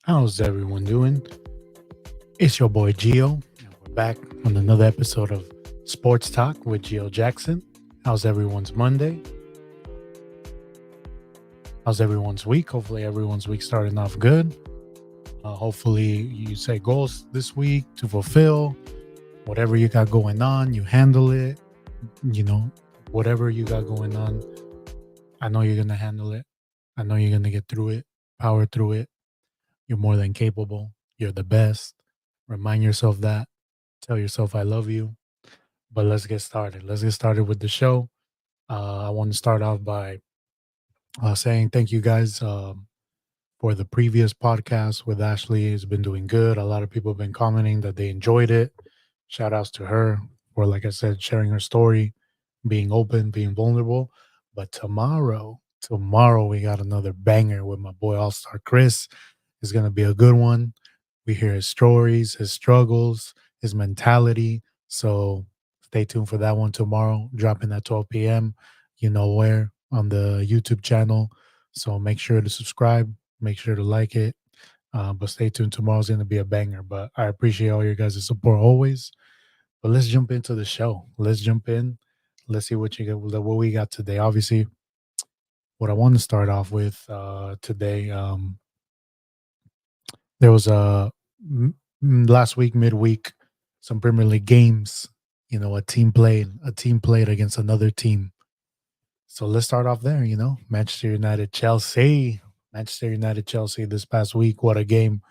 How's everyone doing? It's your boy Gio, and we're back on another episode of Sports Talk with Gio Jackson. How's everyone's Monday? How's everyone's week? Hopefully, everyone's week starting off good. Hopefully, you set goals this week to fulfill. Whatever you got going on, you handle it. You know, whatever you got going on, I know you're going to handle it. I know you're going to get through it, power through it. You're more than capable. You're the best. Remind yourself that. Tell yourself I love you. But let's get started. Let's get started with the show. I want to start off by saying thank you guys for the previous podcast with Ashley. It's been doing good. A lot of people have been commenting that they enjoyed it. Shout outs to her for, like I said, sharing her story, being open, being vulnerable. But tomorrow we got another banger with my boy All Star Chris. It's going to be a good one. We hear his stories, his struggles, his mentality. So stay tuned for that one tomorrow, dropping at 12 p.m. You know where on the YouTube channel. So make sure to subscribe, make sure to like it. But stay tuned. Tomorrow's going to be a banger. But I appreciate all your guys' support always. But let's jump into the show. Let's jump in. Let's see what we got today. Obviously, what I want to start off with today. There was last week midweek some Premier League games. You know, a team played against another team. So let's start off there. You know, Manchester United Chelsea this past week. What a game!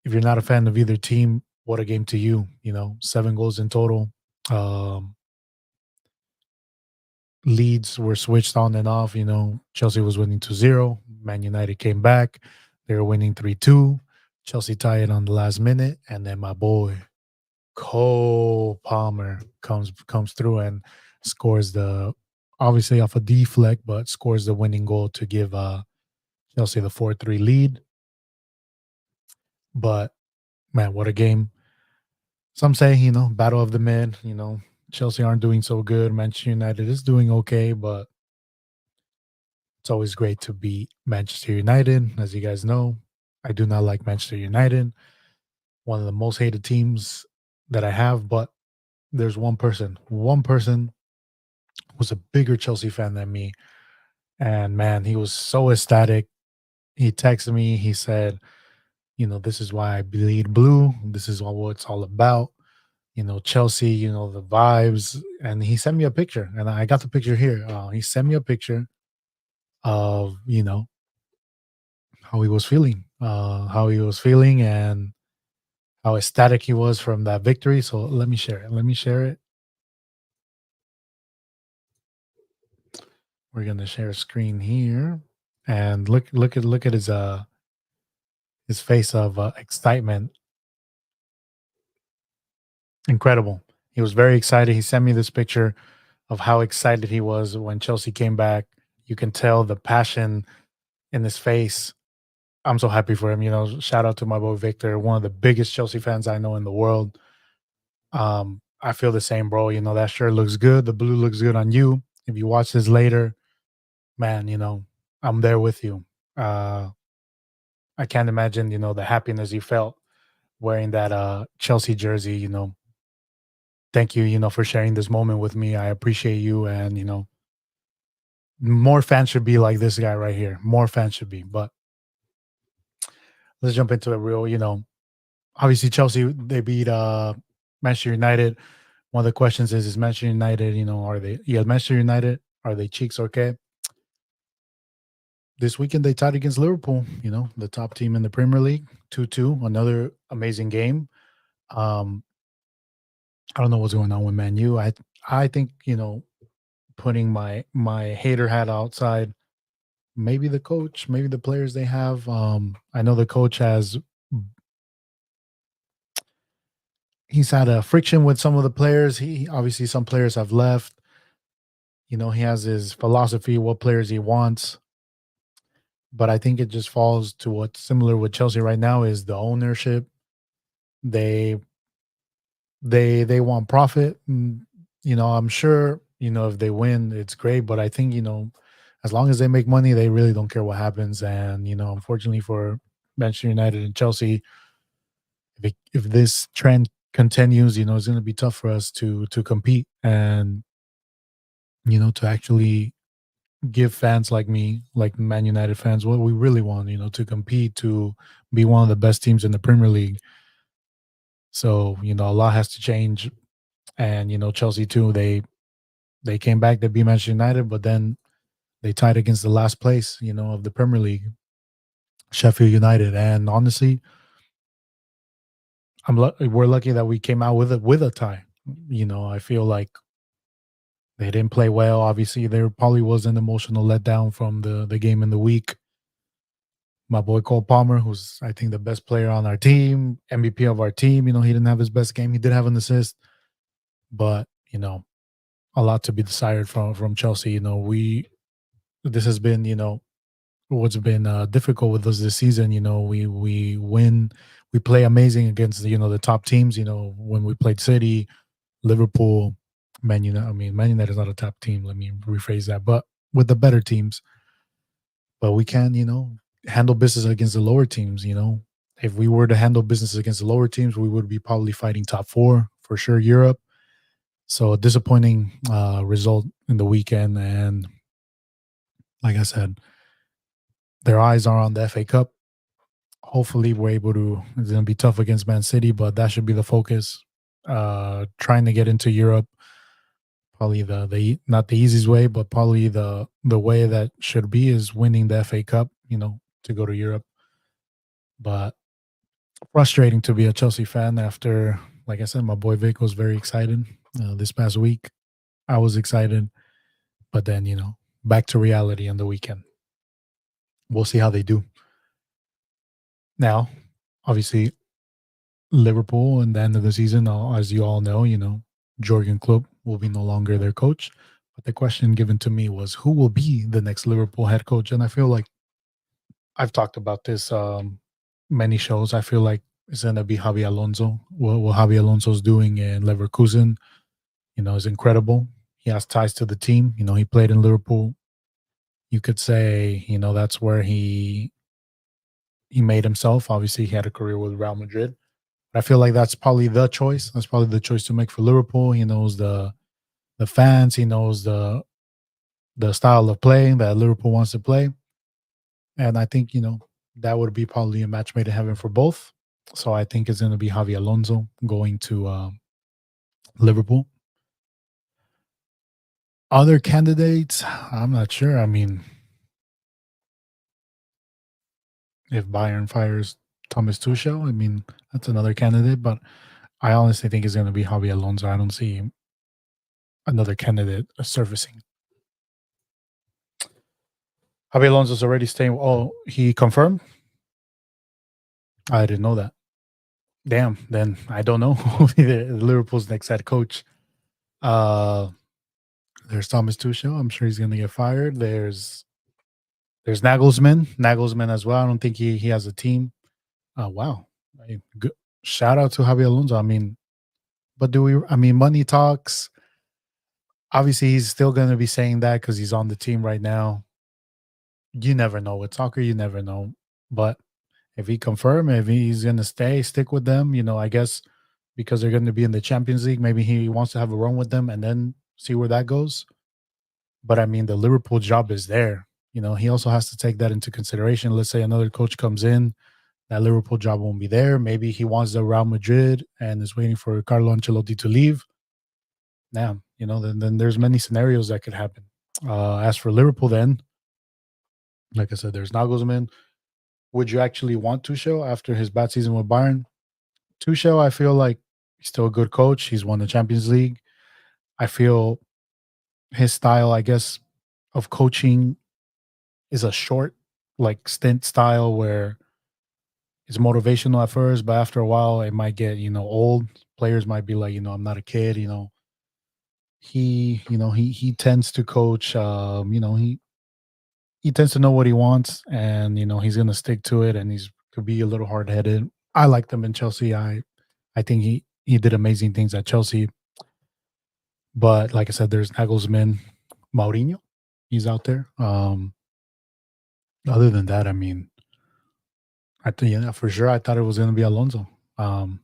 If you're not a fan of either team, what a game to you. You know, 7 goals in total. Um, Leads were switched on and off. You know, Chelsea was winning 2-0. Man United came back. They were winning 3-2. Chelsea tied it on the last minute. And then my boy, Cole Palmer, comes through and scores the, obviously off a deflect, but scores the winning goal to give Chelsea the 4-3 lead. But man, what a game. Some say, you know, battle of the mid, you know, Chelsea aren't doing so good. Manchester United is doing okay, but it's always great to beat Manchester United. As you guys know, I do not like Manchester United, one of the most hated teams that I have. But there's one person was a bigger Chelsea fan than me. And man, he was so ecstatic. He texted me, he said, you know, this is why I bleed blue. This is what it's all about. You know, Chelsea, you know, the vibes. And he sent me a picture, and I got the picture here. He sent me a picture of, you know, how he was feeling, and how ecstatic he was from that victory. So let me share it. Let me share it. We're gonna share a screen here, and look at his face of excitement. Incredible. He was very excited. He sent me this picture of how excited he was when Chelsea came back. You can tell the passion in his face. I'm so happy for him. You know, shout out to my boy Victor, one of the biggest Chelsea fans I know in the world. I feel the same, bro. You know, that shirt looks good. The blue looks good on you. If you watch this later, man, you know, I'm there with you. Uh, I can't imagine, you know, the happiness you felt wearing that Chelsea jersey. You know, thank you, you know, for sharing this moment with me. I appreciate you, and you know, more fans should be like this guy right here. More fans should be. But let's jump into it real. You know, obviously Chelsea, they beat Manchester United. One of the questions is Manchester United, you know, are they, yeah, Manchester United, are they cheeks okay? This weekend they tied against Liverpool, you know, the top team in the Premier League, 2-2, another amazing game. Um, I don't know what's going on with Man U. I think, you know, putting my hater hat outside, maybe the coach, maybe the players they have. I know the coach has, he's had a friction with some of the players. He obviously, some players have left. You know, he has his philosophy, what players he wants. But I think it just falls to what's similar with Chelsea right now is the ownership. They they want profit. You know, I'm sure, you know, if they win, it's great. But I think, you know, as long as they make money, they really don't care what happens. And, you know, unfortunately for Manchester United and Chelsea, if this trend continues, it's going to be tough for us to compete and to actually give fans like me, like Man United fans, what we really want, to compete, to be one of the best teams in the Premier League. So, a lot has to change. And, Chelsea too, they came back, they beat Manchester United, but then they tied against the last place, of the Premier League, Sheffield United. And honestly, we're lucky that we came out with a tie. I feel like they didn't play well. Obviously, there probably was an emotional letdown from the game in the week. My boy Cole Palmer, who's I think the best player on our team, MVP of our team. He didn't have his best game. He did have an assist, but a lot to be desired from Chelsea. We this has been what's been difficult with us this season. We win, we play amazing against the top teams. When we played City, Liverpool, Man United. I mean, Man United is not a top team. Let me rephrase that, but with the better teams, but we can handle business against the lower teams. If we were to handle business against the lower teams, we would be probably fighting top four for sure, Europe. So a disappointing result in the weekend, and like I said, their eyes are on the FA Cup. Hopefully, we're able to. It's going to be tough against Man City, but that should be the focus. Trying to get into Europe, probably the not the easiest way, but probably the way that should be is winning the FA Cup. To go to Europe. But frustrating to be a Chelsea fan after, like I said, my boy Vic was very excited this past week. I was excited, but then back to reality on the weekend. We'll see how they do. Now, obviously, Liverpool and the end of the season, as you all know, Jurgen Klopp will be no longer their coach. But the question given to me was, who will be the next Liverpool head coach? And I feel like I've talked about this many shows. I feel like it's going to be Javi Alonso. What Javi Alonso's doing in Leverkusen, is incredible. He has ties to the team. He played in Liverpool. You could say, that's where he made himself. Obviously, he had a career with Real Madrid. But I feel like that's probably the choice. That's probably the choice to make for Liverpool. He knows the fans. He knows the style of playing that Liverpool wants to play. And I think, that would be probably a match made in heaven for both. So I think it's going to be Javi Alonso going to Liverpool. Other candidates, I'm not sure. I mean, if Bayern fires Thomas Tuchel, I mean, that's another candidate. But I honestly think it's going to be Javi Alonso. I don't see another candidate surfacing. Javi Alonso's already staying. Oh, he confirmed? I didn't know that. Damn, then I don't know who Liverpool's next head coach. Uh, there's Thomas Tuchel. I'm sure he's going to get fired. There's Nagelsmann as well. I don't think he has a team. Wow, good. Shout out to Javi Alonso. I mean, but do we? I mean, money talks. Obviously, he's still going to be saying that because he's on the team right now. You never know with soccer. You never know. But if he confirm, if he's going to stick with them, I guess because they're going to be in the Champions League, maybe he wants to have a run with them and then see where that goes. But I mean, the Liverpool job is there. He also has to take that into consideration. Let's say another coach comes in, that Liverpool job won't be there. Maybe he wants the Real Madrid and is waiting for Carlo Ancelotti to leave. Now, then there's many scenarios that could happen. As for Liverpool, then, like I said, there's Nagelsmann. Would you actually want Tuchel after his bad season with Bayern? Tuchel, I feel like he's still a good coach. He's won the Champions League. I feel his style, I guess, of coaching is a short, like stint style where it's motivational at first, but after a while it might get, old. Players might be like, I'm not a kid, he tends to coach he tends to know what he wants and he's gonna stick to it and he's could be a little hard headed. I like them in Chelsea. I think he did amazing things at Chelsea. But like I said, there's Nagelsmann, Mourinho, he's out there. Other than that, I mean, Yeah, for sure. I thought it was going to be Alonso. Um,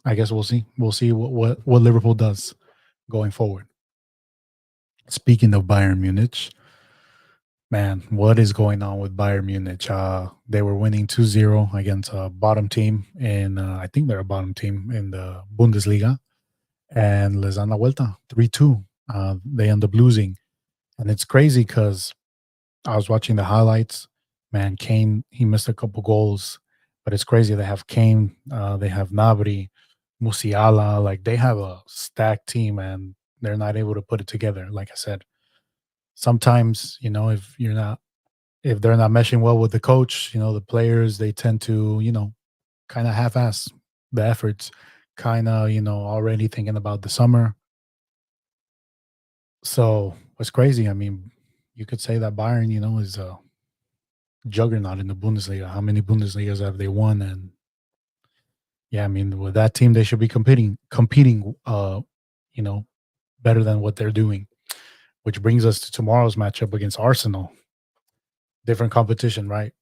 I guess we'll see. We'll see what Liverpool does going forward. Speaking of Bayern Munich, man, what is going on with Bayern Munich? They were winning 2-0 against a bottom team, and I think they're a bottom team in the Bundesliga, and les dan la vuelta 3-2. They end up losing, and it's crazy because I was watching the highlights. Man, Kane, he missed a couple goals, but it's crazy. They have Kane, they have Nabri, Musiala. Like they have a stacked team, and they're not able to put it together. Like I said, sometimes if they're not meshing well with the coach, the players they tend to kind of half-ass the efforts, kind of already thinking about the summer. So it's crazy. I mean, you could say that Bayern, is a juggernaut in the Bundesliga. How many Bundesligas have they won? And yeah, I mean, with that team, they should be competing, you know, better than what they're doing. Which brings us to tomorrow's matchup against Arsenal. Different competition, right?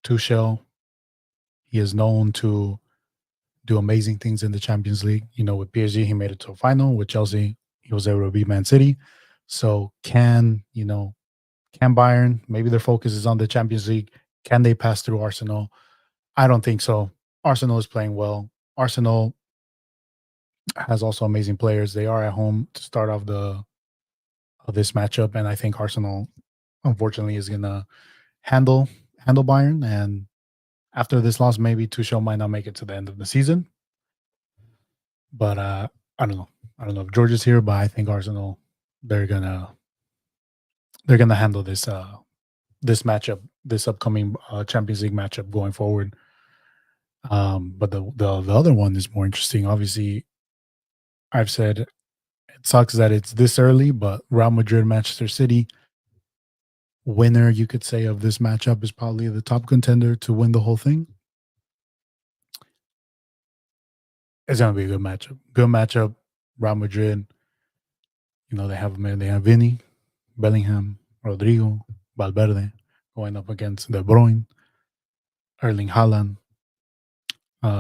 Tuchel, he is known to do amazing things in the Champions League. With PSG, he made it to a final. With Chelsea, he was able to beat Man City. So can Bayern, maybe their focus is on the Champions League. Can they pass through Arsenal? I don't think so. Arsenal is playing well. Arsenal has also amazing players. They are at home to start off the of this matchup, and I think Arsenal, unfortunately, is gonna handle handle Bayern. And after this loss, maybe Tuchel might not make it to the end of the season. But I don't know. I don't know if George is here, but I think Arsenal they're gonna they're gonna handle this matchup, this upcoming Champions League matchup going forward. But the other one is more interesting. Obviously, I've said it sucks that it's this early, but Real Madrid, Manchester City, winner, you could say, of this matchup is probably the top contender to win the whole thing. It's gonna be a good matchup. Good matchup. Real Madrid, they have Vinny, Bellingham, Rodrigo, Valverde going up against De Bruyne, Erling Haaland,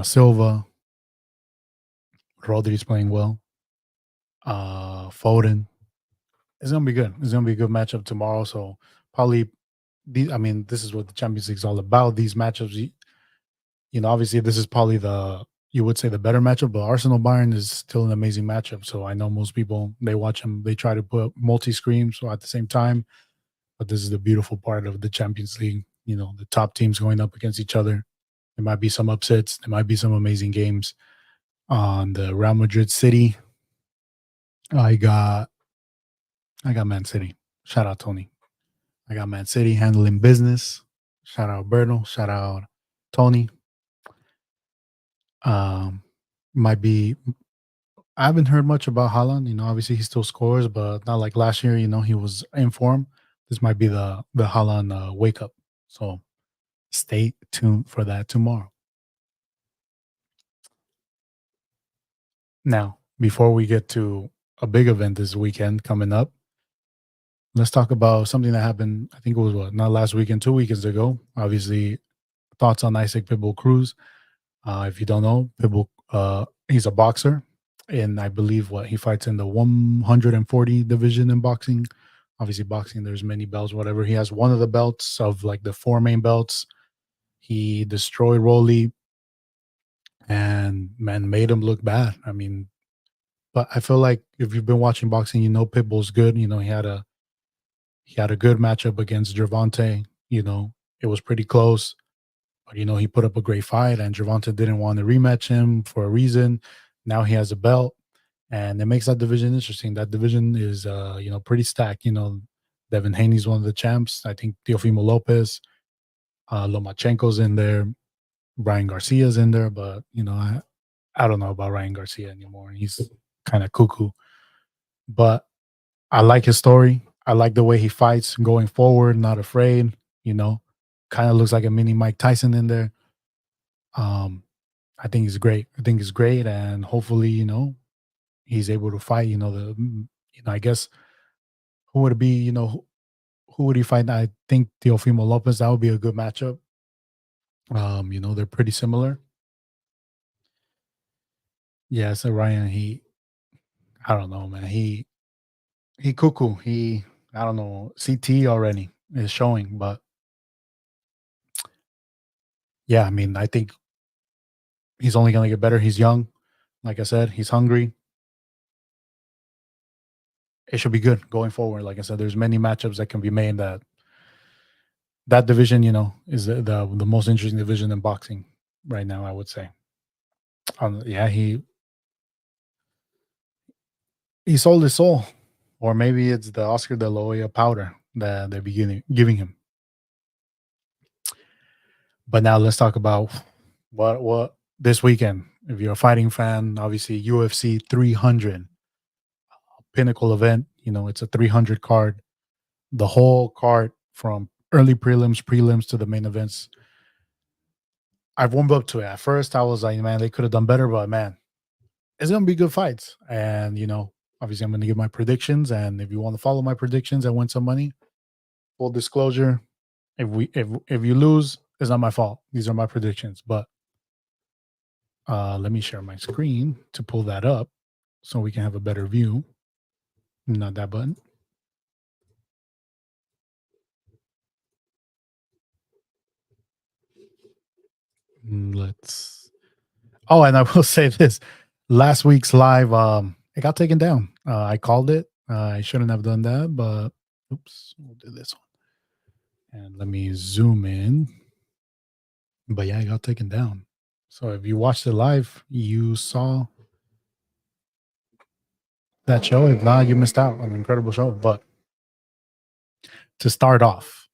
Silva, Rodri's playing well, Foden. It's gonna be good. It's gonna be a good matchup tomorrow. So probably, this is what the Champions League is all about. These matchups, obviously this is probably you would say the better matchup, but Arsenal Bayern is still an amazing matchup. So I know most people they watch them, they try to put multi screen so at the same time. But this is the beautiful part of the Champions League. The top teams going up against each other. There might be some upsets. There might be some amazing games. On the Real Madrid City, I got I got Man City. Shout out Tony. I got Man City handling business. Shout out Berto. Shout out Tony. Um, might be. I haven't heard much about Haaland. Obviously he still scores, but not like last year. He was in form. This might be the Haaland wake up. So stay tuned for that tomorrow. Now, before we get to a big event this weekend coming up, let's talk about something that happened. I think it was not last weekend, 2 weekends ago. Obviously, thoughts on Isaac Pitbull Cruz. If you don't know, Pitbull, he's a boxer, and I believe he fights in the 140 division in boxing. Obviously, boxing, there's many belts, whatever. He has one of the belts of like the four main belts. He destroyed Rolly and man made him look bad. I mean, but I feel like if you've been watching boxing, Pitbull's good. He had a good matchup against Gervonta. It was pretty close. But he put up a great fight, and Gervonta didn't want to rematch him for a reason. Now he has a belt, and it makes that division interesting. That division is, pretty stacked. Devin Haney's one of the champs. I think Teofimo Lopez, Lomachenko's in there, Brian Garcia's in there, but I don't know about Ryan Garcia anymore. He's kind of cuckoo, but I like his story. I like the way he fights going forward, not afraid. You know, kind of looks like a mini Mike Tyson in there. Um, I think he's great. I think he's great, and hopefully, he's able to fight. I guess who would it be? Who would he fight? I think Teofimo Lopez. That would be a good matchup. They're pretty similar. Yeah, so Ryan, I don't know, man. He cuckoo. I don't know. CT already is showing, but yeah, I mean, I think he's only gonna get better. He's young. Like I said, he's hungry. It should be good going forward. Like I said, there's many matchups that can be made. That division, is the most interesting division in boxing right now. I would say. Yeah, he sold his soul, or maybe it's the Oscar de la Hoya powder that they're beginning giving him. But now let's talk about what this weekend. If you're a fighting fan, obviously UFC 300 pinnacle event. It's a 300 card. The whole card from early prelims to the main events. I've warmed up to it. At first, I was like, man, they could have done better, but man, it's gonna be good fights. And obviously, I'm gonna give my predictions. And if you want to follow my predictions and win some money, full disclosure, if you lose, it's not my fault. These are my predictions. But let me share my screen to pull that up so we can have a better view. Not that button. Let's. Oh, and I will say this: last week's live, it got taken down. I called it. I shouldn't have done that, but oops, we'll do this one. And let me zoom in. But yeah, it got taken down. So if you watched it live, you saw that show. If not, you missed out on an incredible show. But to start off,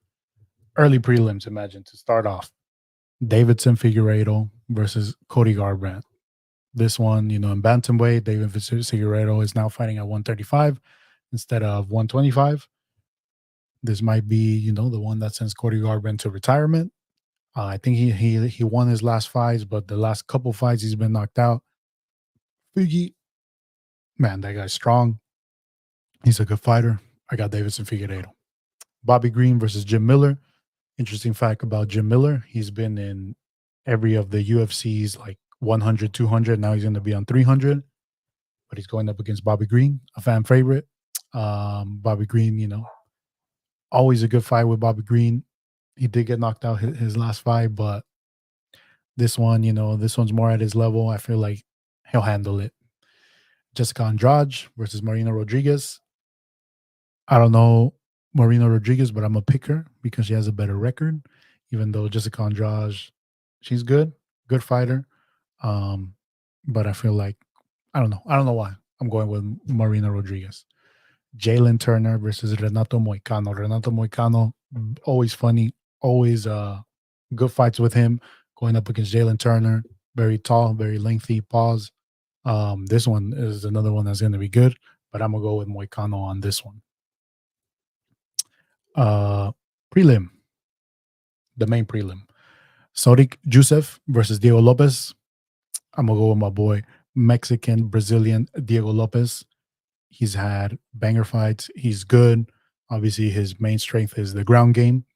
early prelims, imagine to start off, Davidson Figueiredo versus Cody Garbrandt. This one, in bantamweight, David Figueiredo is now fighting at 135 instead of 125. This might be, the one that sends Cody Garbrandt to retirement. I think he won his last fights, but the last couple fights he's been knocked out. Figgy, man, that guy's strong. He's a good fighter. I got Davidson Figueiredo. Bobby Green versus Jim Miller. Interesting fact about Jim Miller: he's been in every of the UFC's like 100, 200. Now he's going to be on 300, but he's going up against Bobby Green, a fan favorite. Bobby Green, always a good fight with Bobby Green. He did get knocked out his last fight, but this one, this one's more at his level. I feel like he'll handle it. Jessica Andrade versus Marina Rodriguez. I don't know Marina Rodriguez, but I'm a pick her because she has a better record. Even though Jessica Andrade, she's good fighter. But I feel like I don't know. I don't know why. I'm going with Marina Rodriguez. Jalen Turner versus Renato Moicano. Renato Moicano, always funny, always good fights with him. Going up against Jalen Turner, very tall, very lengthy. Pause. This one is another one that's going to be good, but I'm gonna go with Moicano on this one. Prelim, the main prelim. Sodiq Joseph versus Diego Lopez. I'm gonna go with my boy, Mexican Brazilian Diego Lopez. He's had banger fights. He's good. Obviously, his main strength is the ground game,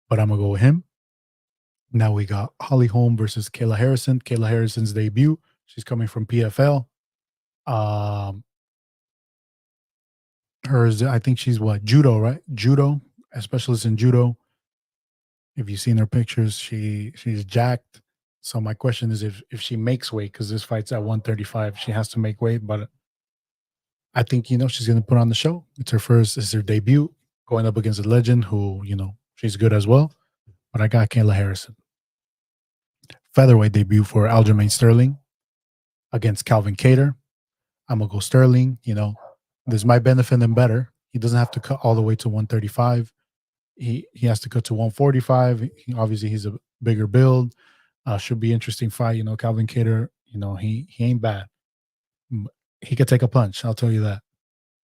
but I'm gonna go with him. Now we got Holly Holm versus Kayla Harrison. Kayla Harrison's debut. She's coming from PFL. Um, hers, I think she's what, judo, right? Judo, a specialist in judo. If you've seen her pictures, she's jacked. So my question is if she makes weight, because this fight's at 135, she has to make weight. But I think she's gonna put on the show. It's her debut, going up against a legend who she's good as well. But I got Kayla Harrison. Featherweight debut for Aljamain Sterling against Calvin Cater. I'm gonna go Sterling. This might benefit him better. He doesn't have to cut all the way to 135. He has to cut to 145. Obviously, he's a bigger build. Should be interesting fight. Calvin Cater. He ain't bad. He could take a punch. I'll tell you that.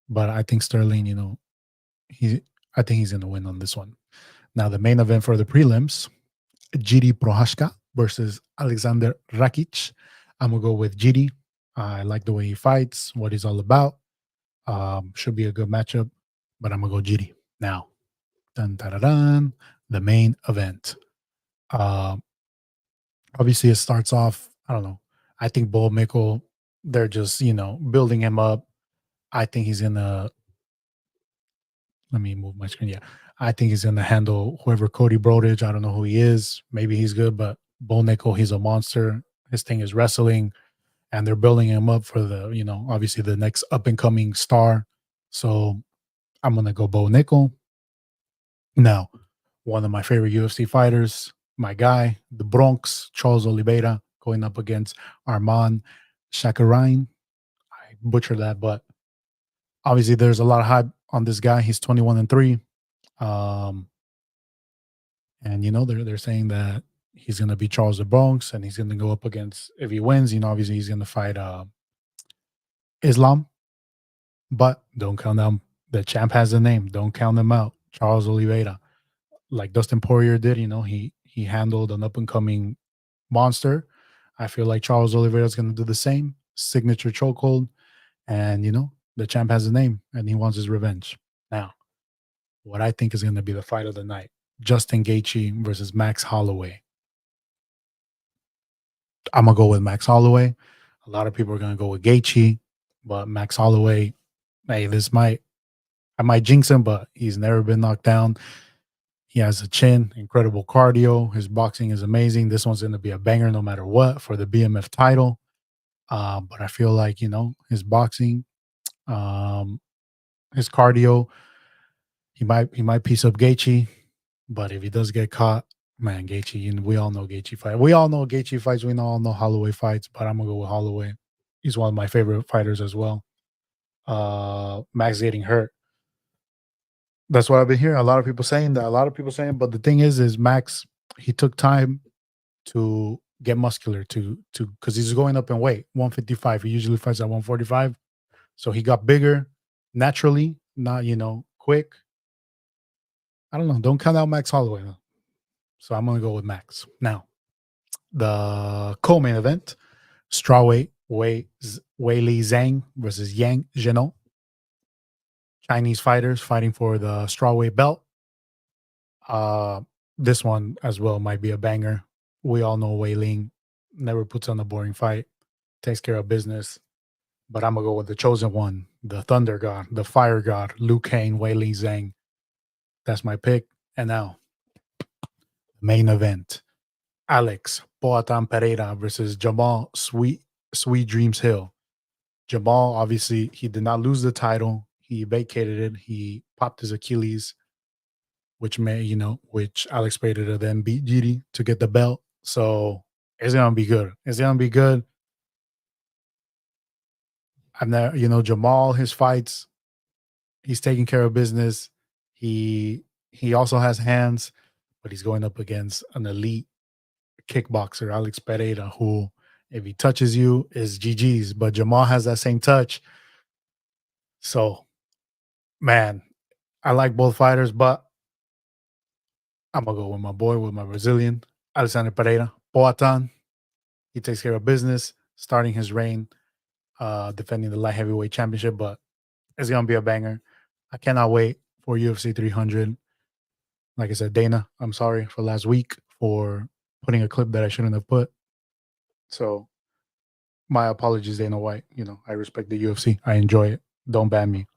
But I think Sterling. He. I think he's gonna win on this one. Now the main event for the prelims: Jiri Prohaska versus Alexander Rakic. I'm gonna go with Jiri. I like the way he fights, what he's all about. Should be a good matchup, but I'm gonna go Jiri. Now, dun, dun, dun, dun, the main event. Obviously, it starts off. I don't know. I think Bo Mickle, they're just building him up. I think he's gonna. Let me move my screen. Yeah, I think he's gonna handle whoever Cody Brodage. I don't know who he is. Maybe he's good, but Bo Nickel, he's a monster. His thing is wrestling, and they're building him up for obviously the next up and coming star. So I'm gonna go Bo Nickel. Now, one of my favorite UFC fighters, my guy, the Bronx, Charles Oliveira, going up against Arman Shakarain. I butchered that, but obviously there's a lot of hype on this guy. He's 21-3. Um, and they're saying that he's gonna be Charles the Bronx and he's gonna go up against if he wins, obviously he's gonna fight Islam, but don't count them. The champ has a name. Don't count them out. Charles Oliveira. Like Dustin Poirier did, he handled an up and coming monster. I feel like Charles Oliveira is going to do the same signature chokehold, and the champ has a name and he wants his revenge. Now, what I think is going to be the fight of the night: Justin Gaethje versus Max Holloway. I'm gonna go with Max Holloway. A lot of people are going to go with Gaethje, but Max Holloway. Hey, I might jinx him, but he's never been knocked down. He has a chin, incredible cardio. His boxing is amazing. This one's going to be a banger no matter what for the BMF title. But I feel like, his boxing, um, his cardio, he might piece up Gaethje. But if he does get caught, man, Gaethje, we all know Gaethje fight. We all know Gaethje fights. We all know Holloway fights. But I'm gonna go with Holloway. He's one of my favorite fighters as well. Max getting hurt. That's what I've been hearing. A lot of people saying that. A lot of people saying, but the thing is Max. He took time to get muscular to because he's going up in weight 155. He usually fights at 145, so he got bigger naturally, not quick. I don't know. Don't count out Max Holloway though. So I'm gonna go with Max. Now the co-main event: strawweight Wei Zhang versus Yang Zhenou. Chinese fighters fighting for the strawweight belt. Uh, this one as well might be a banger. We all know Wei Ling never puts on a boring fight, takes care of business. But I'm gonna go with the chosen one, the Thunder God, the Fire God, Liu Kang, Wei Ling Zhang. That's my pick. And now, main event: Alex Poatan Pereira versus Jamal Sweet Dreams Hill. Jamal, obviously, he did not lose the title. He vacated it. He popped his Achilles, which Alex Pereira then beat Giri to get the belt. So it's gonna be good. It's gonna be good. I've never, Jamal, his fights, he's taking care of business. He also has hands, but he's going up against an elite kickboxer, Alex Pereira, who if he touches you is GG's. But Jamal has that same touch. So man, I like both fighters, but I'm gonna go with my boy, with my Brazilian, Alexander Pereira. Poatan. He takes care of business, starting his reign, defending the light heavyweight championship, but it's gonna be a banger. I cannot wait for UFC 300. Like I said, Dana, I'm sorry for last week for putting a clip that I shouldn't have put. So my apologies, Dana White. I respect the UFC. I enjoy it. Don't ban me.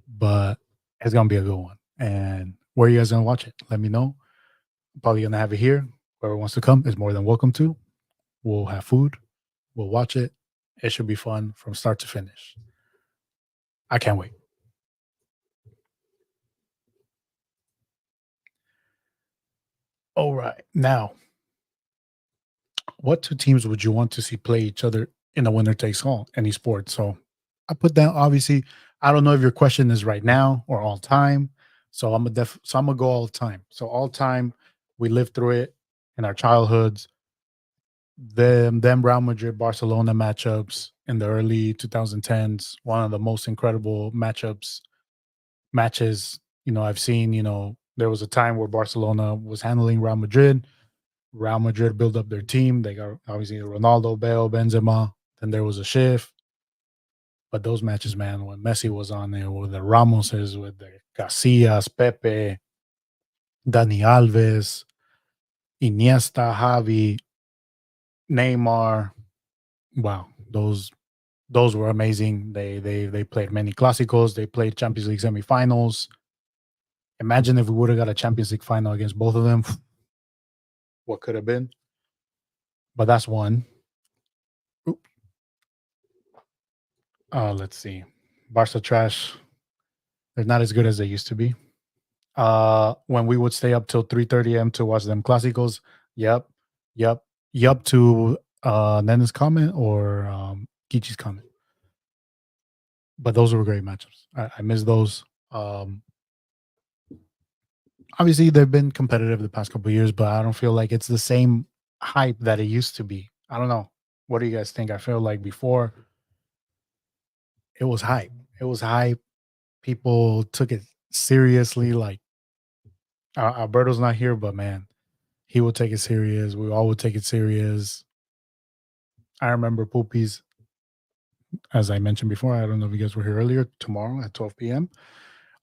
But it's gonna be a good one. And where are you guys gonna watch it? Let me know. Probably gonna have it here. Whoever wants to come is more than welcome to. We'll have food. We'll watch it. It should be fun from start to finish. I can't wait. All right. Now, what two teams would you want to see play each other in a winner takes all any sport? So I put down obviously. I don't know if your question is right now or all time. So I'm gonna go all time. So all time, we lived through it in our childhoods. Them Real Madrid Barcelona matchups in the early 2010s, one of the most incredible matches I've seen. There was a time where Barcelona was handling Real Madrid. Real Madrid built up their team. They got obviously Ronaldo, Bale, Benzema. Then there was a shift. But those matches, man, when Messi was on there, with the Ramoses, with the Casillas, Pepe, Dani Alves, Iniesta, Javi, Neymar. Wow, those were amazing. They played many clásicos. They played Champions League semifinals. Imagine if we would have got a Champions League final against both of them. What could have been? But that's one. Oop. Let's see. Barca trash. They're not as good as they used to be. When we would stay up till 3:30 a.m. to watch them clásicos. Yep, yep, yep. To Nena's comment or Kichi's comment. But those were great matchups. I miss those. Obviously, they've been competitive the past couple of years, but I don't feel like it's the same hype that it used to be. I don't know. What do you guys think? I feel like before it was hype. It was hype. People took it seriously. Like Alberto's not here, but man, he would take it serious. We all would take it serious. I remember Poopies, as I mentioned before. I don't know if you guys were here earlier. Tomorrow at 12 p.m.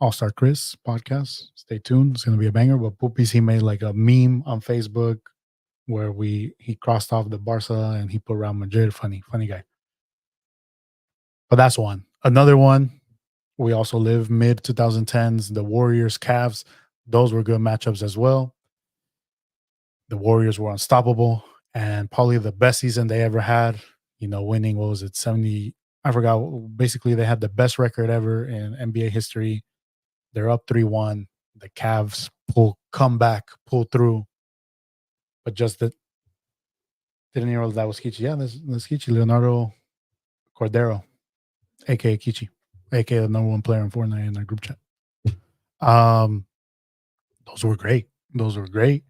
All Star Chris podcast. Stay tuned. It's gonna be a banger. But Poopies, he made like a meme on Facebook where he crossed off the Barca and he put Real Madrid. Funny guy. But that's one. Another one. We also live mid 2010s. The Warriors, Cavs. Those were good matchups as well. The Warriors were unstoppable and probably the best season they ever had. You know, winning, what was it, 70? I forgot. Basically, they had the best record ever in NBA history. They're up 3-1. The Cavs come back, pull through. But just that didn't realize that was Kichi. Yeah, that's Kichi, Leonardo Cordero, aka Kichi, aka the number one player in Fortnite in our group chat. Those were great. Those were great.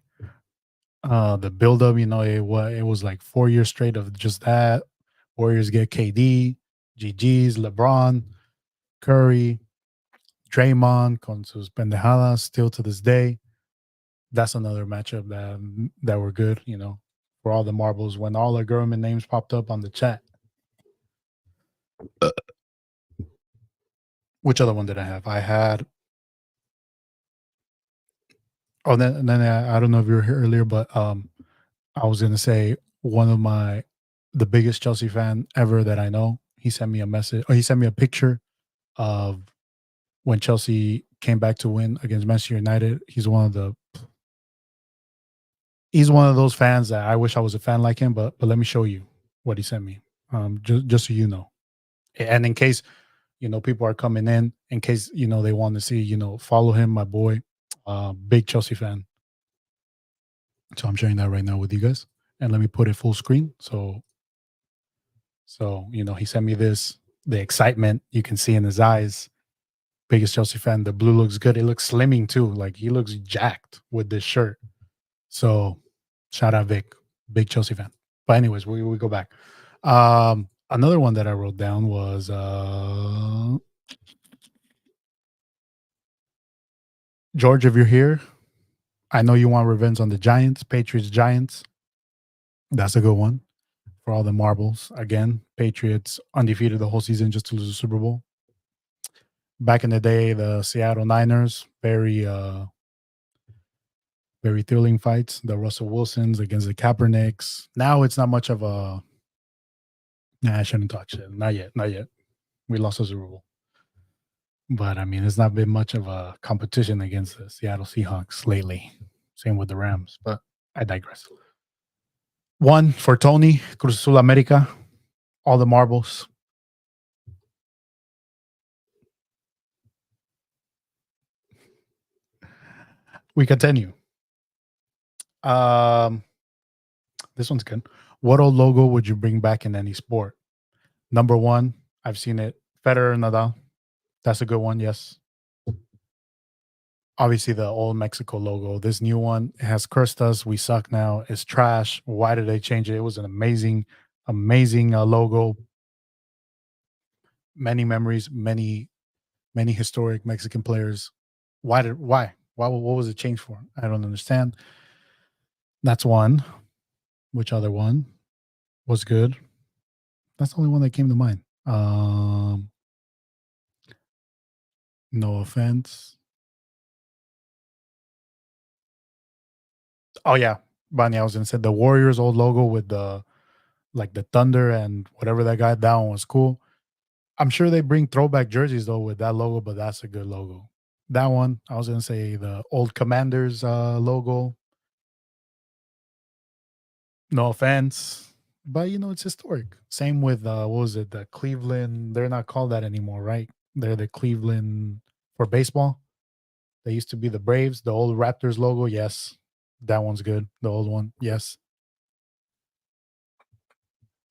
The build up, it was like 4 years straight of just that. Warriors get KD, GG's, LeBron, Curry, Draymond, con sus pendejadas, still to this day. That's another matchup that were good, for all the marbles. When all the government names popped up on the chat. Which other one did I have? I had. Oh, then I don't know if you were here earlier, but I was gonna say the biggest Chelsea fan ever that I know. He sent me a message, or he sent me a picture of when Chelsea came back to win against Manchester United. He's one of those fans that I wish I was a fan like him. But let me show you what he sent me, just so you know, and in case people are coming in case they want to see follow him, my boy, big Chelsea fan. So I'm sharing that right now with you guys, and let me put it full screen. So he sent me this. The excitement you can see in his eyes. Biggest Chelsea fan. The blue looks good. It looks slimming too. Like he looks jacked with this shirt. So shout out Vic, big Chelsea fan. But anyways, we go back. Another one that I wrote down was George, if you're here, I know you want revenge on the Giants, Patriots, Giants. That's a good one for all the marbles. Again, Patriots undefeated the whole season just to lose the Super Bowl. Back in the day, the Seattle Niners, very thrilling fights. The Russell Wilsons against the Kaepernicks. Now it's not much of a. Nah, I shouldn't talk shit. Not yet. Not yet. We lost the Super Bowl. But I mean, it's not been much of a competition against the Seattle Seahawks lately. Same with the Rams. But I digress. One for Tony, Cruz Azul America, all the marbles. We continue. This one's good. What old logo would you bring back in any sport? Number one, I've seen it. Federer, Nadal. That's a good one. Yes. Obviously, the old Mexico logo. This new one has cursed us. We suck now. It's trash. Why did they change it? It was an amazing logo. Many memories, many historic Mexican players. Why? What was it changed for? I don't understand. That's one. Which other one was good? That's the only one that came to mind. No offense. Oh yeah, Bonnie. I was gonna say the Warriors old logo with the like the Thunder and whatever that guy. That one was cool. I'm sure they bring throwback jerseys though with that logo, but that's a good logo. That one, I was gonna say the old Commanders logo. No offense, but it's historic. Same with what was it? The Cleveland. They're not called that anymore, right? They're the Cleveland for baseball. They used to be the Braves. The old Raptors logo, yes, that one's good. The old one, yes.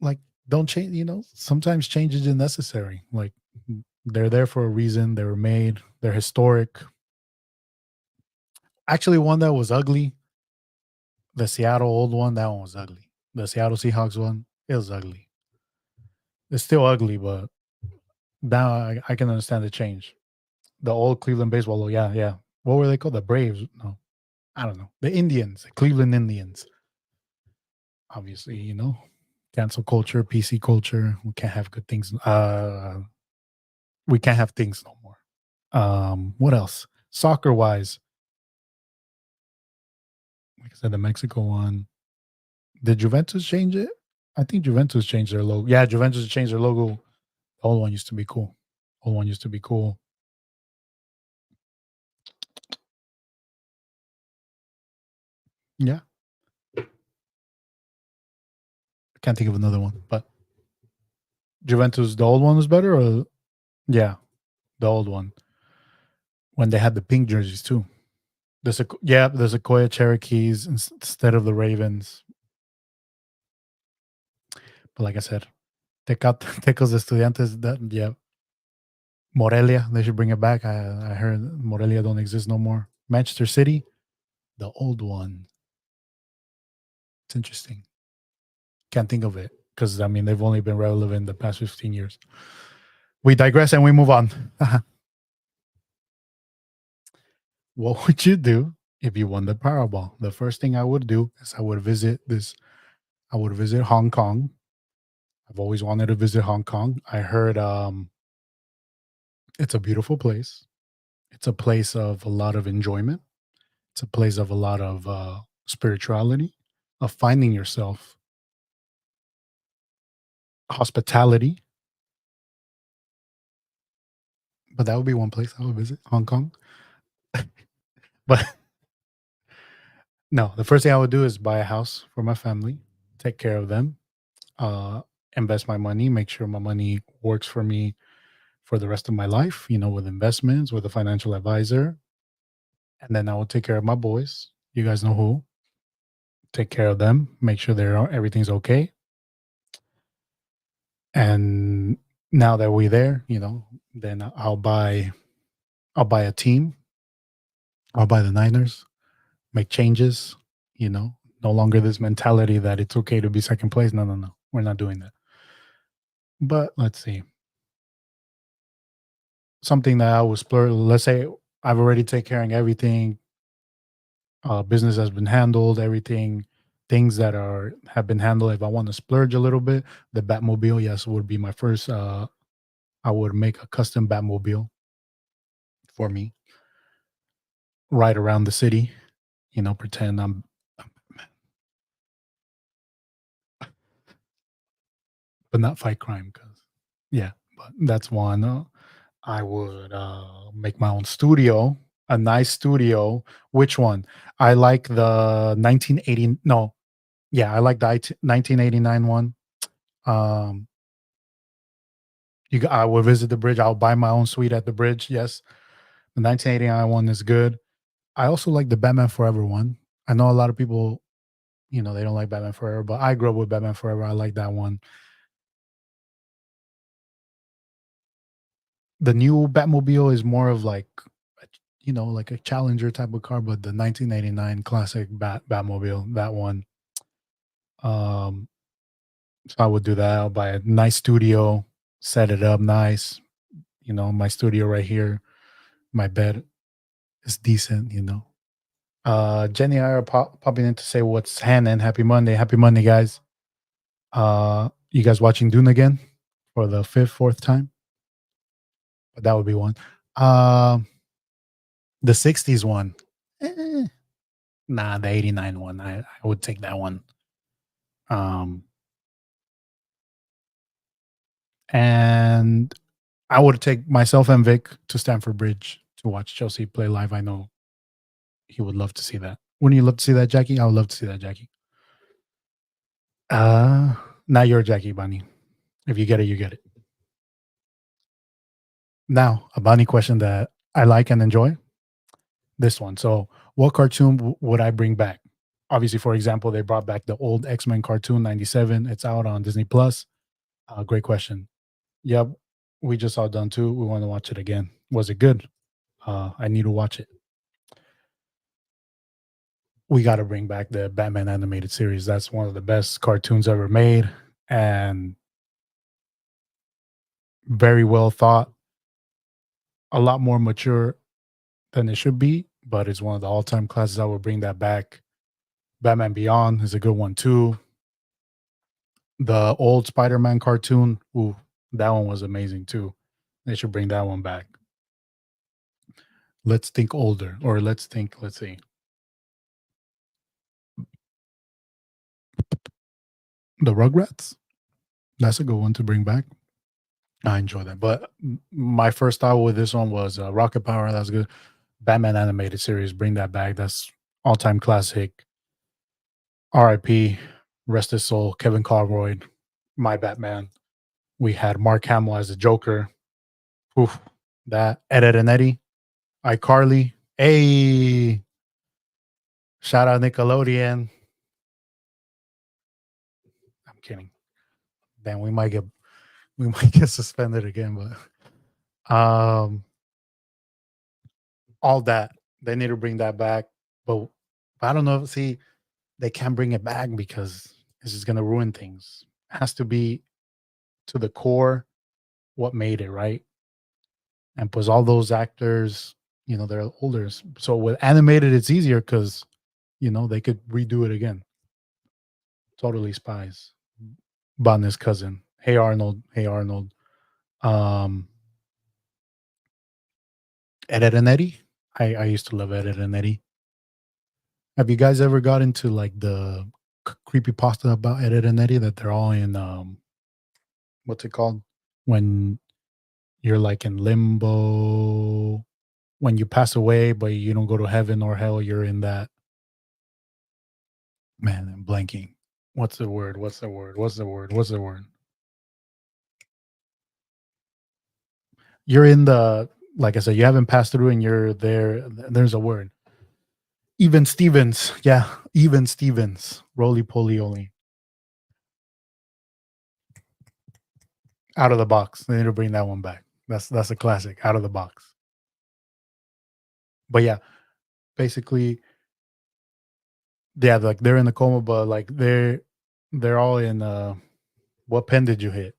Like, don't change. Sometimes change is necessary. Like, they're there for a reason. They were made. They're historic. Actually, one that was ugly, the Seattle old one, that one was ugly. The Seattle Seahawks one, it was ugly. It's still ugly, but now I can understand the change. The old Cleveland baseball, yeah, yeah. What were they called? The Braves? No, I don't know. The Indians, the Cleveland Indians. Obviously, cancel culture, PC culture. We can't have good things. We can't have things no more. What else? Soccer wise, like I said, the Mexico one. Did Juventus change it? I think Juventus changed their logo. Yeah, Juventus changed their logo. The old one used to be cool. Old one used to be cool. Yeah, I can't think of another one. But Juventus, the old one was better, or yeah, the old one when they had the pink jerseys too. The Sequoia Cherokees instead of the Ravens. But like I said, Tecos Estudiantes. That yeah, Morelia. They should bring it back. I heard Morelia don't exist no more. Manchester City, the old one. It's interesting. Can't think of it because I mean they've only been relevant the past 15 years. We digress and we move on. What would you do if you won the Powerball? The first thing I would do is I would visit this. I would visit Hong Kong. I've always wanted to visit Hong Kong. I heard it's a beautiful place. It's a place of a lot of enjoyment. It's a place of a lot of spirituality, of finding yourself, hospitality. But that would be one place I would visit, Hong Kong. But no, the first thing I would do is buy a house for my family, take care of them, uh, invest my money, make sure my money works for me for the rest of my life, with investments, with a financial advisor. And then I will take care of my boys. You guys know who. Take care of them, make sure everything's okay. And now that we're there, then I'll buy a team. I'll buy the Niners, make changes, no longer this mentality that it's okay to be second place. No, no, no. We're not doing that. But let's see. Something that I was splurge. Let's say I've already taken care of everything. Business has been handled. Everything, things that have been handled. If I want to splurge a little bit, the Batmobile, yes, would be my first. I would make a custom Batmobile for me, ride around the city. Pretend but not fight crime. Because yeah, but that's one. I would make my own studio, a nice studio. Which one? I like the 1980. No, yeah, I like the 1989 one. Um, I will visit the bridge. I'll buy my own suite at the bridge. Yes, the 1989 one is good. I also like the Batman Forever one. I know a lot of people, they don't like Batman Forever, but I grew up with Batman Forever. I like that one. The new Batmobile is more of like, like a Challenger type of car, but the 1989 classic Batmobile, that one. Um, so I would do that. I'll buy a nice studio, set it up nice. My studio right here, my bed is decent. Jenny and I are popping in to say what's Hannah. Happy Monday. Happy Monday, guys. You guys watching Dune again for the fourth time? But that would be one. The 60s one. Eh, nah, the 89 one. I would take that one. Um, And I would take myself and Vic to Stamford Bridge to watch Chelsea play live. I know he would love to see that. Wouldn't you love to see that, Jackie? I would love to see that, Jackie. Uh, Now you're Jackie Bunny. If you get it, you get it. Now, a Bunny question that I like and enjoy. This one. So, what cartoon would I bring back? Obviously, for example, they brought back the old X-Men cartoon 97. It's out on Disney Plus. Great question. Yep. We just saw it done too. We want to watch it again. Was it good? I need to watch it. We got to bring back the Batman animated series. That's one of the best cartoons ever made and very well thought, a lot more mature than it should be, but it's one of the all time classics. I will bring that back. Batman Beyond is a good one too. The old Spider Man cartoon, ooh, that one was amazing too. They should bring that one back. Let's think older, or let's see. The Rugrats, that's a good one to bring back. I enjoy that. But my first thought with this one was Rocket Power. That's good. Batman animated series, bring that back. That's all time classic. R.I.P. Rest his soul. Kevin Conroy, my Batman. We had Mark Hamill as the Joker. Oof, that Ed and Eddie, iCarly. Hey, shout out Nickelodeon. I'm kidding. Damn, we might get suspended again, but all that they need to bring that back. But I don't know. See, they can't bring it back because this is gonna ruin things. It has to be to the core what made it, right? And plus all those actors, they're older. So with animated, it's easier because they could redo it again. Totally Spies. Bonner's cousin. Hey Arnold. Hey Arnold. Um Ed and Eddie. I used to love Ed and Eddie. Have you guys ever got into like the creepy pasta about Ed and Eddie that they're all in what's it called? When you're like in limbo, when you pass away, but you don't go to heaven or hell, you're in that. Man, I'm blanking. What's the word? What's the word? What's the word? What's the word? You're in the, like I said, you haven't passed through and you're there. There's a word. Even Stevens. Yeah. Even Stevens. Roly poly oly. Out of the box. They need to bring that one back. That's a classic. Out of the box. But yeah, basically, yeah, like they're in the coma, but like they're all in what pen did you hit?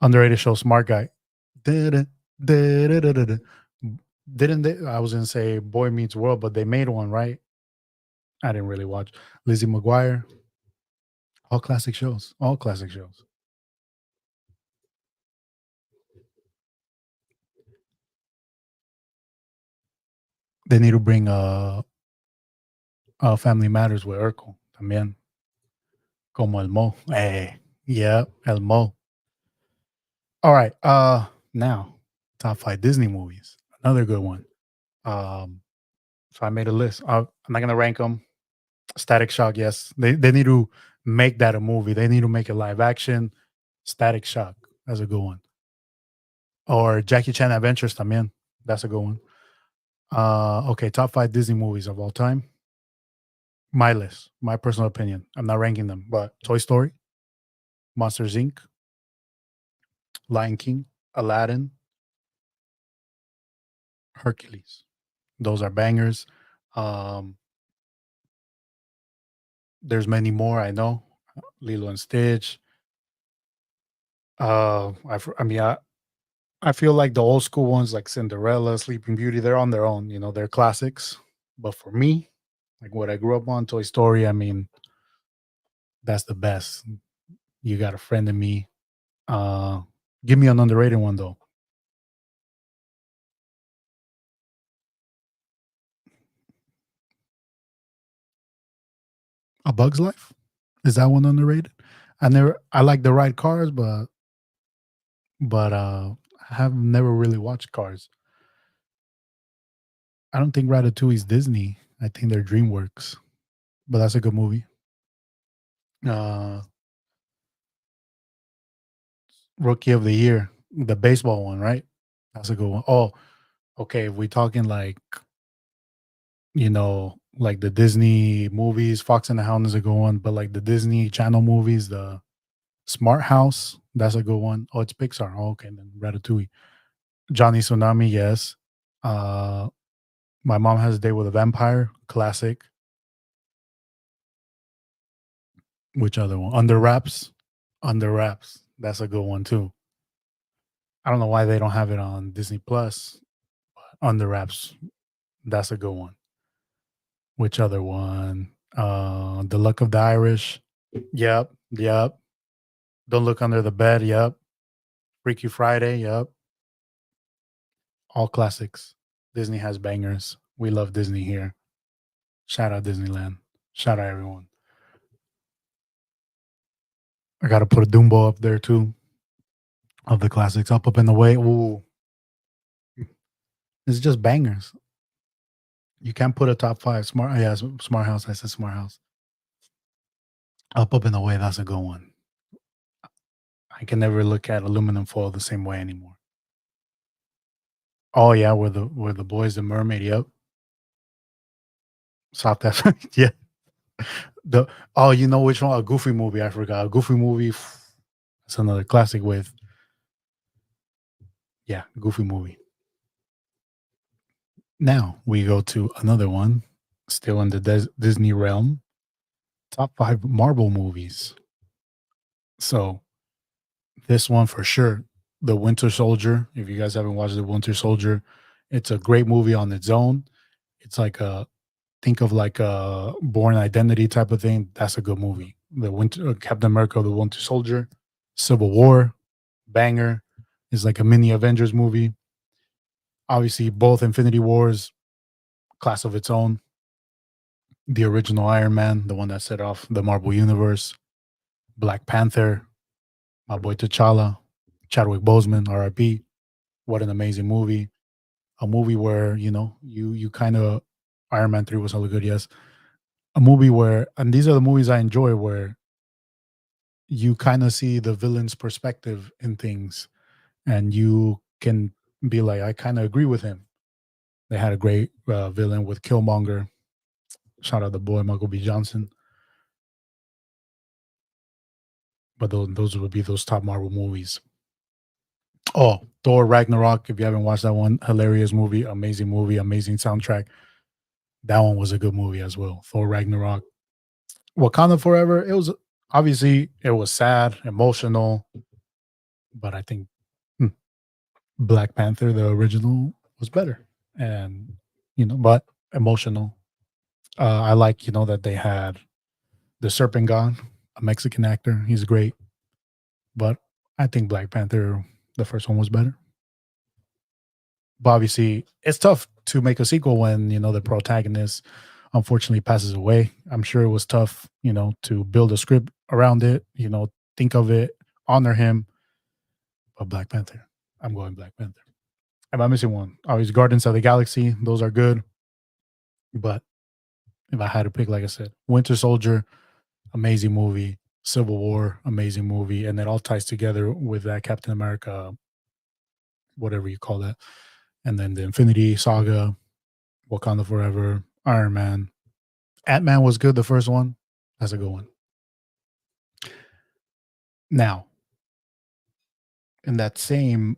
Underrated show, Smart Guy. Didn't didn't they? I was gonna say Boy Meets World, but they made one, right? I didn't really watch. Lizzie McGuire. All classic shows. All classic shows. They need to bring Family Matters with Urkel también, como el Mo. Hey, yeah, el Mo. All right. Now top five Disney movies. Another good one. Um, so I made a list. I'm not gonna rank them. Static Shock, yes. They need to make that a movie. They need to make a live action. Static Shock. That's a good one. Or Jackie Chan Adventures también. That's a good one. Okay, top five Disney movies of all time. My list, my personal opinion. I'm not ranking them, but Toy Story, Monsters Inc., Lion King, Aladdin, Hercules. Those are bangers. Um, there's many more I know. Lilo and Stitch. I mean, I feel like the old school ones like Cinderella, Sleeping Beauty, they're on their own. They're classics. But for me, like what I grew up on, Toy Story. I mean, that's the best. You got a friend in me. Uh, Give me an underrated one though. A Bug's Life. Is that one underrated? I like the ride cars, but I have never really watched Cars. I don't think Ratatouille is Disney. I think they're DreamWorks, but that's a good movie. Uh, Rookie of the Year, the baseball one, right? That's a good one. Oh, okay. If we talking like like the Disney movies, Fox and the Hound is a good one, but like the Disney Channel movies, the Smart House, that's a good one. Oh, it's Pixar. Oh, okay, then Ratatouille. Johnny Tsunami, yes. Uh, My Mom Has a Date with a Vampire, classic. Which other one? Under Wraps. Under Wraps. That's a good one too. I don't know why they don't have it on Disney Plus. Under Wraps. That's a good one. Which other one? The Luck of the Irish. Yep. Yep. Don't Look Under the Bed. Yep. Freaky Friday. Yep. All classics. Disney has bangers. We love Disney here. Shout out Disneyland. Shout out everyone. I gotta put a Dumbo up there too. Of the classics. Up and Away. Ooh. It's just bangers. You can't put a top five. Smart House. I said Smart House. Up and Away. That's a good one. I can never look at aluminum foil the same way anymore. Oh yeah, where the boys the mermaid. Yep. Soft F. Yeah. The you know which one? A Goofy movie. I forgot. A Goofy movie. That's another classic with Goofy movie. Now we go to another one, still in the Disney realm. Top five Marvel movies. So this one for sure, The Winter Soldier. If you guys haven't watched The Winter Soldier, it's a great movie on its own. It's like a think of like a Born Identity type of thing. That's a good movie. The Winter Captain America, The Winter Soldier, Civil War, banger. Is like a mini Avengers movie. Obviously, both Infinity Wars, class of its own. The original Iron Man, the one that set off the Marvel Universe. Black Panther, my boy T'Challa, Chadwick Boseman, R.I.P. What an amazing movie! A movie where you kind of Iron Man 3 was hella good. Yes, a movie where, and these are the movies I enjoy, where you kind of see the villain's perspective in things, and you can be like, I kind of agree with him. They had a great villain with Killmonger. Shout out the boy Michael B. Johnson. But those would be those top Marvel movies. Oh, Thor Ragnarok. If you haven't watched that one, hilarious movie, amazing soundtrack. That one was a good movie as well. Thor Ragnarok. Wakanda Forever. It was obviously it was sad, emotional, but I think hmm, Black Panther, the original, was better, and but emotional. I like that they had the Serpent God, a Mexican actor. He's great, but I think Black Panther, the first one, was better. But obviously, it's tough to make a sequel when the protagonist unfortunately passes away. I'm sure it was tough, to build a script around it. Think of it, honor him. But Black Panther, I'm going Black Panther. Am I missing one? Obviously, Guardians of the Galaxy. Those are good, but if I had to pick, like I said, Winter Soldier, amazing movie. Civil War, amazing movie, and it all ties together with that Captain America, whatever you call that, and then the Infinity Saga, Wakanda Forever, Iron Man. Ant Man was good. The first one, that's a good one. Now, in that same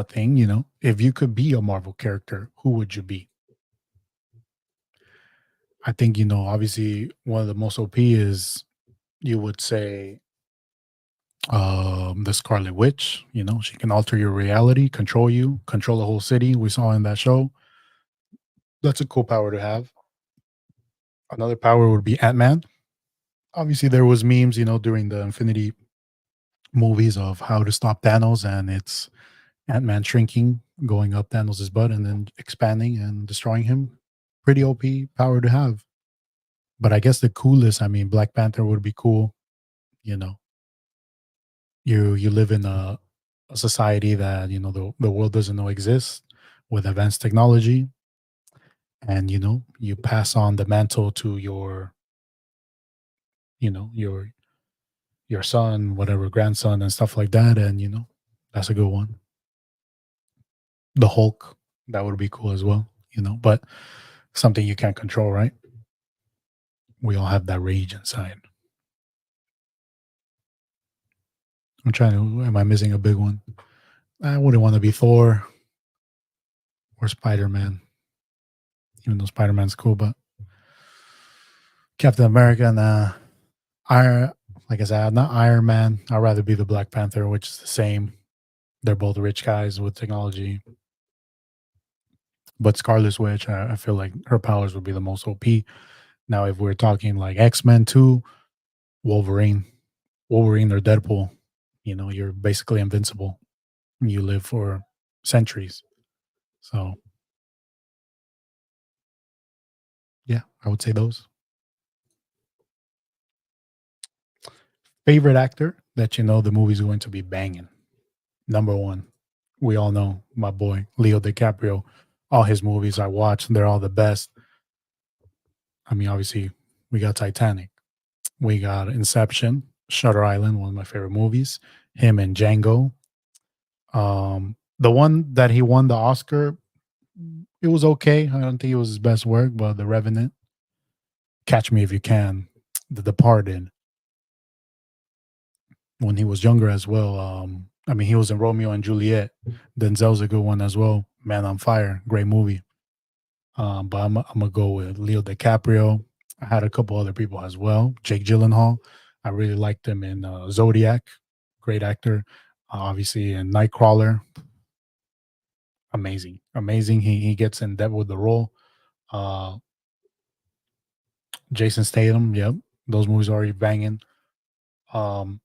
thing, if you could be a Marvel character, who would you be? I think obviously one of the most OP is you would say the Scarlet Witch. She can alter your reality, control you, control the whole city. We saw in that show. That's a cool power to have. Another power would be Ant Man. Obviously, there was memes, during the Infinity movies of how to stop Thanos, and it's Ant-Man shrinking, going up Thanos' butt, and then expanding and destroying him. Pretty OP power to have. But I guess the coolest, I mean, Black Panther would be cool, you know. You live in a society that the world doesn't know exists with advanced technology, and you pass on the mantle to your son, whatever, grandson, and stuff like that. And that's a good one. The Hulk, that would be cool as well. But something you can't control, right? We all have that rage inside. I'm trying to. Am I missing a big one? I wouldn't want to be Thor or Spider Man, even though Spider Man's cool. But Captain America and Iron, like I said, not Iron Man. I'd rather be the Black Panther, which is the same. They're both rich guys with technology. But Scarlet Witch, I feel like her powers would be the most OP. Now, if we're talking like X-Men 2, Wolverine, Wolverine or Deadpool, you're basically invincible. You live for centuries. So, yeah, I would say those. Favorite actor that the movie's going to be banging. Number one, we all know my boy Leo DiCaprio. All his movies I watch, they're all the best. I mean, obviously, we got Titanic, we got Inception, Shutter Island, one of my favorite movies. Him and Django. The one that he won the Oscar, it was okay. I don't think it was his best work, but The Revenant, Catch Me If You Can, The Departed, when he was younger as well. I mean, he was in Romeo and Juliet. Denzel's a good one as well. Man on Fire, great movie. But I'm gonna go with Leo DiCaprio. I had a couple other people as well. Jake Gyllenhaal, I really liked him in Zodiac, great actor. Obviously, in Nightcrawler, amazing, amazing. He gets in depth with the role. Uh, Jason Statham, yep, those movies are already banging. Um,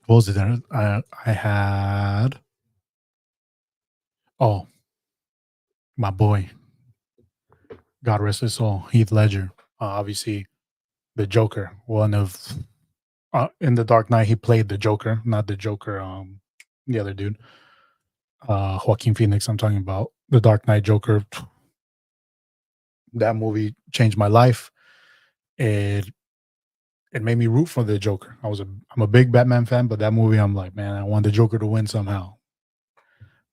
what was it? I had oh my boy, God rest his soul, Heath Ledger. Obviously, the Joker, one of in the Dark Knight, he played the Joker, not the Joker. The other dude, Joaquin Phoenix. I'm talking about the Dark Knight Joker. That movie changed my life. It it made me root for the Joker. I'm a big Batman fan, but that movie, I'm like, man, I want the Joker to win somehow.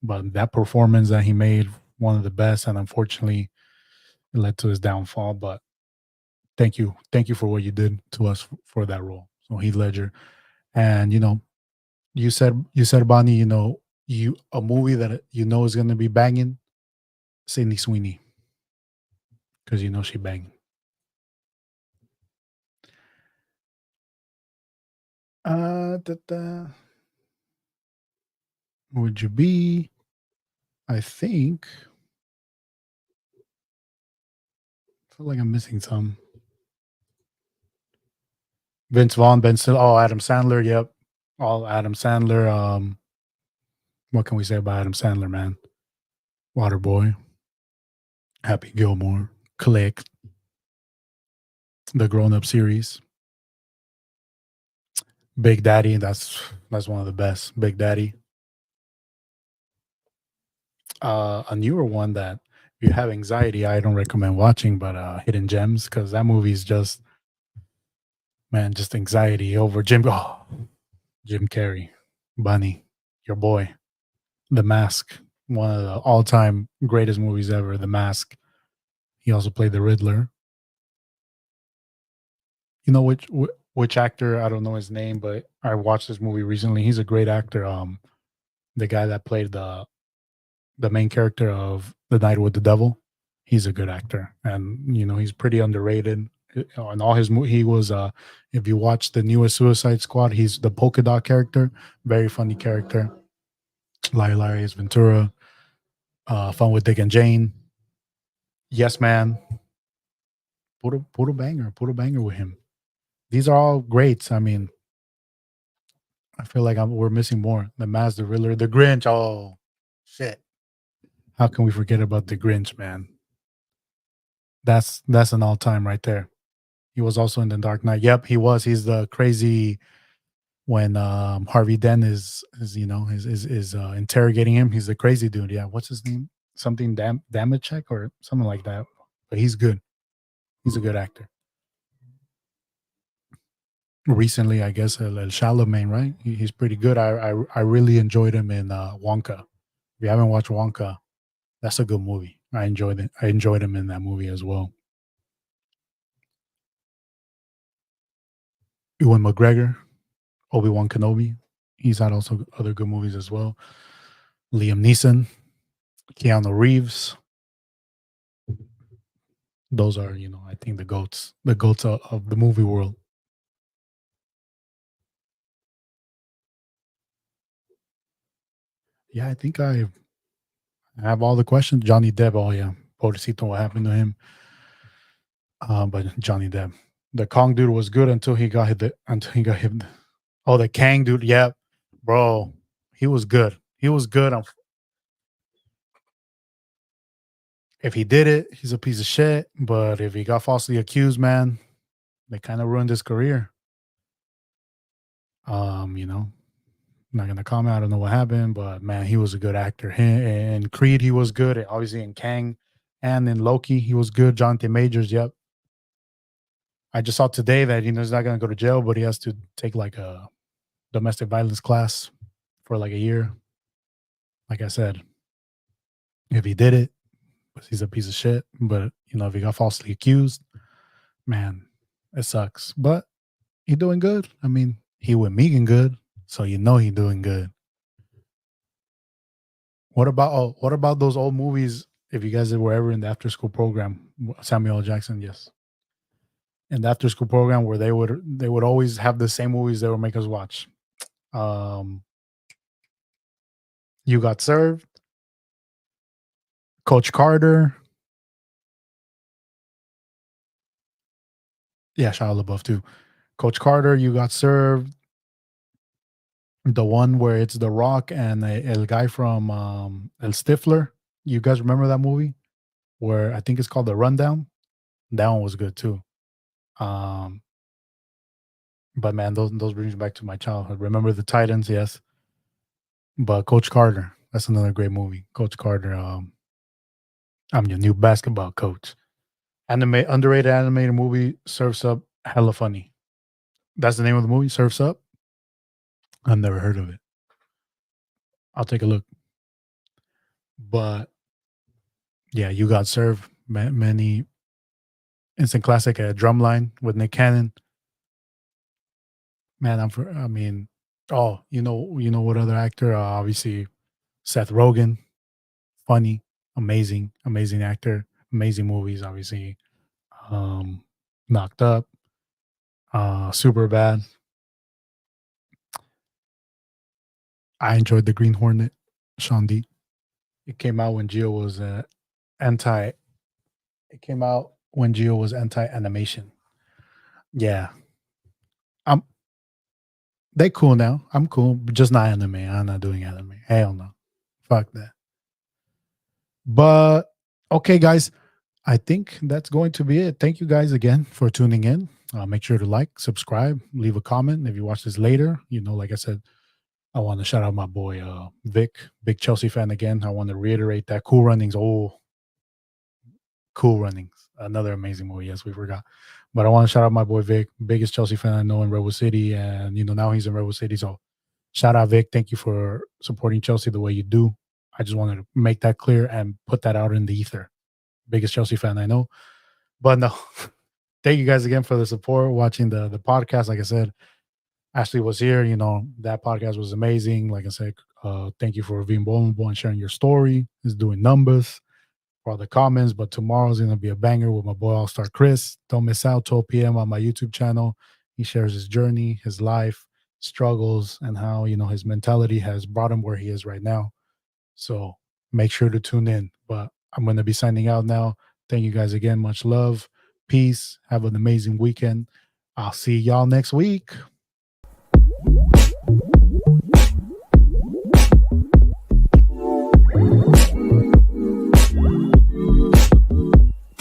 But that performance that he made, one of the best, and unfortunately, it led to his downfall. But thank you for what you did to us for that role. So Heath Ledger, and you said Bonnie, you a movie that is going to be banging, Sydney Sweeney, because she banging. Would you be? I think. I feel like I'm missing some. Vince Vaughn, Ben Still. Oh, Adam Sandler. Yep, all Adam Sandler. What can we say about Adam Sandler, man? Waterboy, Happy Gilmore, Click, the Grown Up series, Big Daddy. That's one of the best. Big Daddy. A newer one that if you have anxiety, I don't recommend watching, but Hidden Gems, because that movie is just, man, just anxiety over Jim Carrey, Bunny, your boy, The Mask, one of the all-time greatest movies ever. The Mask. He also played the Riddler. You know which actor? I don't know his name, but I watched this movie recently. He's a great actor. The guy that played the main character of The Night with the Devil. He's a good actor, and he's pretty underrated. On all his he was if you watch the newest Suicide Squad, he's the polka dot character, very funny character. Larry Ace Ventura, Fun with Dick and Jane, Yes Man, put a banger with him. These are all greats. I mean, I feel like we're missing more. The Mask, the Riddler, the Grinch. Oh shit! How can we forget about the Grinch, man? That's an all time right there. He was also in the Dark Knight. Yep, he was. He's the crazy. when Harvey Dent is interrogating him. He's the crazy dude. Yeah, what's his name? Something Damachek or something like that. But he's good. He's a good actor. Recently, I guess El Charlemagne, right? He's pretty good. I really enjoyed him in Wonka. If you haven't watched Wonka, that's a good movie. I enjoyed it. I enjoyed him in that movie as well. Ewan McGregor, Obi-Wan Kenobi. He's had also other good movies as well. Liam Neeson, Keanu Reeves. Those are, I think the goats of the movie world. Yeah, I think I have all the questions. Johnny Depp. Oh yeah, Pobrecito, what happened to him? But Johnny Depp, the Kong dude was good until he got hit. Oh, the Kang dude. Yeah, bro, he was good. He was good. If he did it, he's a piece of shit. But if he got falsely accused, man, they kind of ruined his career. You know, not gonna comment. I don't know what happened, but man, he was a good actor. In Creed, he was good. Obviously, in Kang, and in Loki, he was good. Jonathan Majors. Yep. I just saw today that he's not gonna go to jail, but he has to take like a domestic violence class for like a year. Like I said, if he did it, he's a piece of shit. But if he got falsely accused, man, it sucks. But he doing good. I mean, he with Megan good, so he doing good. What about those old movies? If you guys were ever in the after school program, Samuel L. Jackson, yes, in the after school program where they would always have the same movies they would make us watch. Um, you Got Served, Coach Carter, yeah, Shia LaBeouf too. Coach Carter, You Got Served, the one where it's The Rock and el guy from El Stifler. You guys remember that movie? Where I think it's called The Rundown. That one was good too. Um, but man, those brings me back to my childhood. Remember the Titans? Yes, but Coach Carter. That's another great movie. Coach Carter. I'm your new basketball coach. Underrated animated movie. Surfs Up. Hella funny. That's the name of the movie. Surfs Up. I've never heard of it. I'll take a look. But yeah, You Got Served. Many instant classic. Drumline with Nick Cannon. Man, I mean, oh, you know what other actor? Obviously, Seth Rogen. Funny, amazing, amazing actor, amazing movies. Obviously, um, Knocked Up, Super Bad. I enjoyed The Green Hornet, Sean D. It came out when Geo was anti. It came out when Geo was anti animation. Yeah, I'm. They cool now. I'm cool, but just not anime. I'm not doing anime. Hell no, fuck that. But okay, guys, I think that's going to be it. Thank you guys again for tuning in. Make sure to like, subscribe, leave a comment if you watch this later. Like I said, I want to shout out my boy Vic, big Chelsea fan again. I want to reiterate that Cool Runnings. Oh, Cool Runnings, another amazing movie. Yes, we forgot, but I want to shout out my boy Vic, biggest Chelsea fan I know in Redwood City, and now he's in Redwood City. So shout out Vic. Thank you for supporting Chelsea the way you do. I just wanted to make that clear and put that out in the ether. Biggest Chelsea fan I know. But no, thank you guys again for the support, watching the podcast. Like I said, Ashley was here. That podcast was amazing. Like I said, thank you for being vulnerable and sharing your story. It's doing numbers for all the comments. But tomorrow's going to be a banger with my boy All Star Chris. Don't miss out, 12 p.m. on my YouTube channel. He shares his journey, his life, struggles, and how, his mentality has brought him where he is right now. So make sure to tune in. But I'm going to be signing out now. Thank you guys again. Much love. Peace. Have an amazing weekend. I'll see y'all next week.